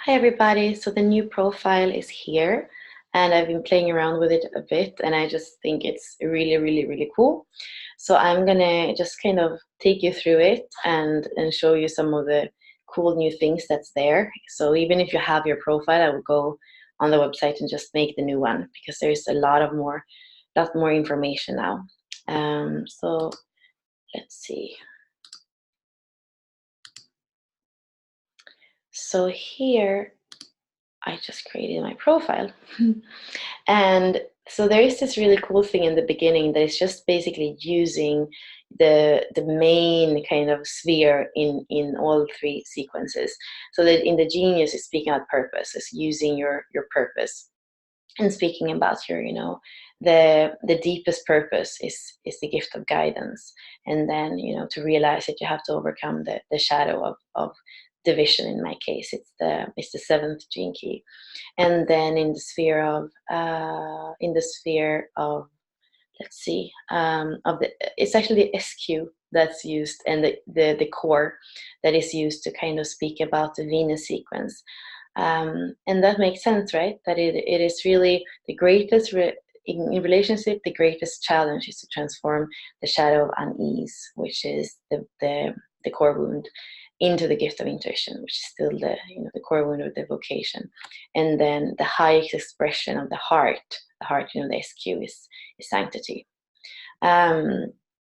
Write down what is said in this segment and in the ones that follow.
Hi everybody, so the new profile is here and I've been playing around with it a bit and I just think it's really cool. So I'm gonna just kind of take you through it and show you some of the cool new things that's there. So even if you have your profile, I will go on the website and just make the new one because there's a lot more information now. So let's see. So here I just created my profile. And so there is this really cool thing in the beginning that is just basically using the main kind of sphere in all three sequences. So that in the genius is speaking about purpose, is using your purpose and speaking about your, the deepest purpose is the gift of guidance. And then, to realize that you have to overcome the shadow of division. In my case, it's the seventh gene key. And then in the sphere of let's see, of the it's actually the SQ that's used, and the core that is used to kind of speak about the Venus sequence. And that makes sense, right? That it is really the greatest in relationship, the greatest challenge is to transform the shadow of unease, which is the core wound, into the gift of intuition, which is still the core wound of the vocation. And then the highest expression of the heart, the SQ is sanctity. And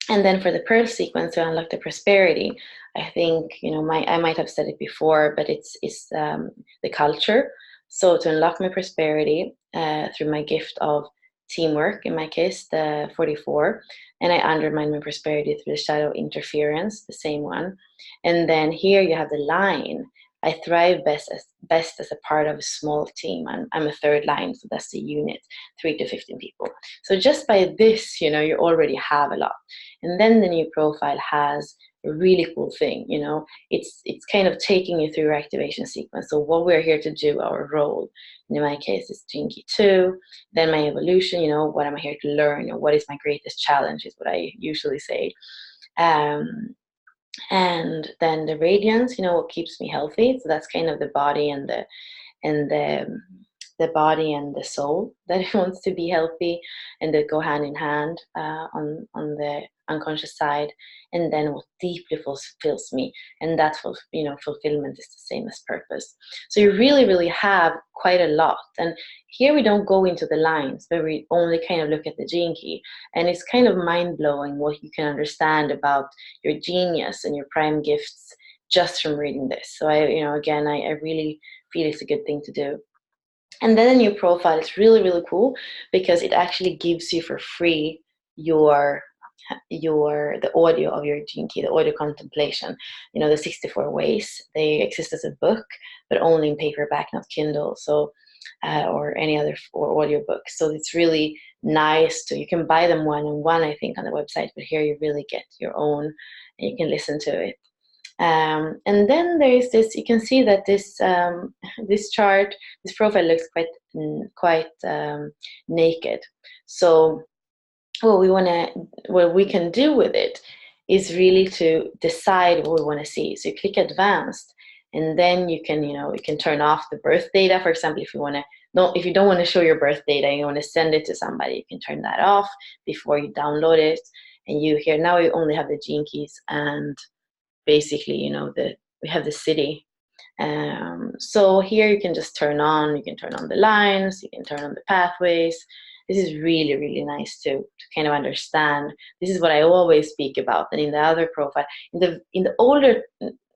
then for the pearl sequence to unlock the prosperity, I think, I might have said it before, but it's the culture. So to unlock my prosperity through my gift of teamwork, in my case, the 44, and I undermine my prosperity through the shadow interference, the same one. And then here you have the line. I thrive best as a part of a small team. I'm a third line, so that's the unit, 3 to 15 people. So just by this, you already have a lot. And then the new profile has a really cool thing, it's kind of taking you through your activation sequence. So what we're here to do, our role, in my case, is Gene Key 2, then my evolution, what am I here to learn, or what is my greatest challenge, is what I usually say. And then the radiance, what keeps me healthy. So that's kind of the body and the body and the soul that wants to be healthy, and that go hand in hand on the unconscious side. And then what deeply fulfills me, and that fulfillment is the same as purpose. So you really have quite a lot. And here we don't go into the lines, but we only kind of look at the gene key, and it's kind of mind-blowing what you can understand about your genius and your prime gifts just from reading this. So I really feel it's a good thing to do. And then a new profile is really cool because it actually gives you for free the audio of your gene key, the audio contemplation. The 64 ways. They exist as a book, but only in paperback, not Kindle. So or any other or audiobook. So it's really nice you can buy them one-on-one, I think, on the website, but here you really get your own and you can listen to it. And then there is this, you can see that this chart, this profile looks quite naked. So what we can do with it is really to decide what we want to see. So you click advanced, and then you can turn off the birth data. For example, if you don't want to show your birth data, you want to send it to somebody, you can turn that off before you download it. And now you only have the gene keys, and basically, we have the city. So here you can just turn on the lines, you can turn on the pathways. This is really nice to kind of understand. This is what I always speak about. And in the other profile, in the older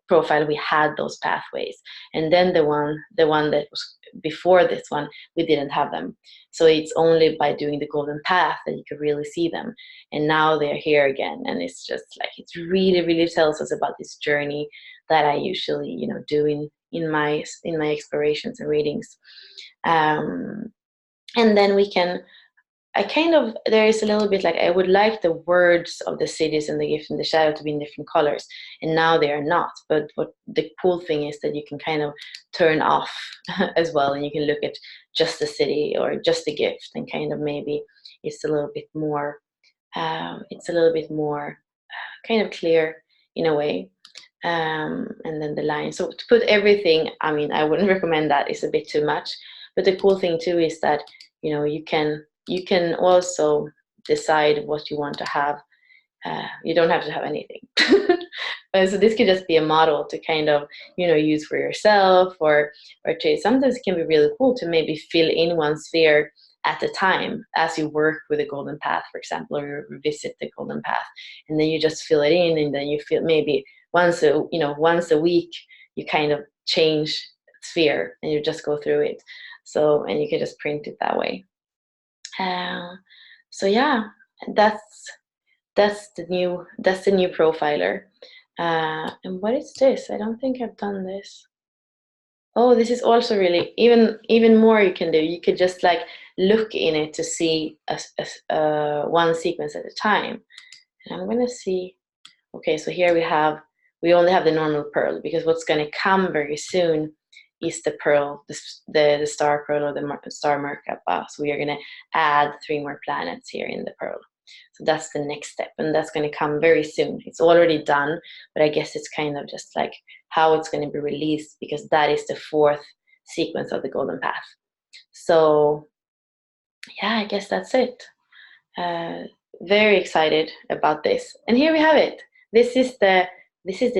profile, we had those pathways, and then the one that was before this one, we didn't have them. So it's only by doing the golden path that you could really see them. And now they're here again, and it's just like, it really tells us about this journey that I usually do in my explorations and readings. And then there is a little bit like, I would like the words of the cities and the gift and the shadow to be in different colors, and now they are not. But what the cool thing is that you can kind of turn off as well, and you can look at just the city or just the gift, and kind of maybe it's a little bit more kind of clear in a way. and then the line. So to put everything, I mean, I wouldn't recommend that. It's a bit too much. But the cool thing too is that, you know, you can also decide what you want to have. You don't have to have anything. So this could just be a model to kind of, you know, use for yourself, or to, sometimes it can be really cool to maybe fill in one sphere at a time as you work with the golden path, for example, or you revisit the golden path, and then you just fill it in, and then you feel maybe once a week you kind of change sphere and you just go through it. So, and you can just print it that way. So yeah, that's the new profiler. And what is this? I don't think I've done this. Oh, this is also really even more you can do. You could just like look in it to see one sequence at a time. And I'm gonna see. Okay, so here we only have the normal pearl, because what's gonna come very soon is the pearl, the star pearl, or the star Merkaba. So we are gonna add 3 more planets here in the pearl. So that's the next step, and that's going to come very soon. It's already done, but I guess it's kind of just like how it's going to be released, because that is the 4th sequence of the golden path. So yeah, I guess that's it. Very excited about this. And here we have it. This is the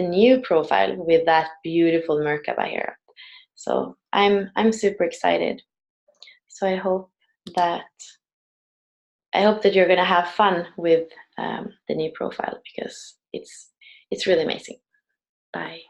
new profile with that beautiful Merkaba here. So I'm super excited. So I hope that you're going to have fun with the new profile, because it's really amazing. Bye.